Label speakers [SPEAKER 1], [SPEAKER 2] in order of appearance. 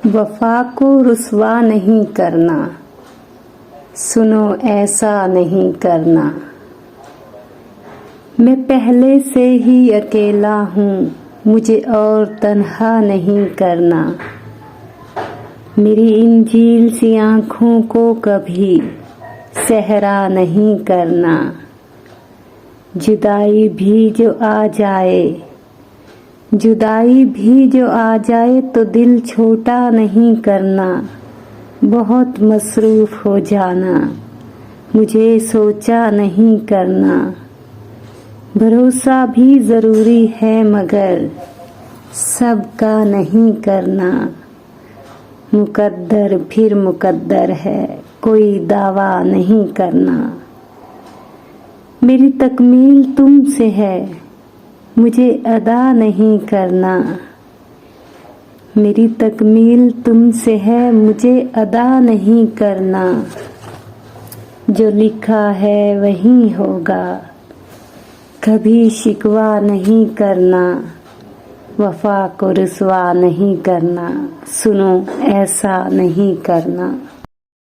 [SPEAKER 1] वफा को रुसवा नहीं करना, सुनो ऐसा नहीं करना। मैं पहले से ही अकेला हूँ, मुझे और तन्हा नहीं करना। मेरी इन झील सी आँखों को कभी सहरा नहीं करना। जुदाई भी जो आ जाए, जुदाई भी जो आ जाए तो दिल छोटा नहीं करना। बहुत मसरूफ़ हो जाना, मुझे सोचा नहीं करना। भरोसा भी ज़रूरी है मगर सबका नहीं करना। मुकद्दर फिर मुकद्दर है, कोई दावा नहीं करना। मेरी तकमील तुमसे है, मुझे अदा नहीं करना। मेरी तकमील तुमसे है, मुझे अदा नहीं करना। जो लिखा है वही होगा, कभी शिकवा नहीं करना। वफा को रुसवा नहीं करना, सुनो ऐसा नहीं करना।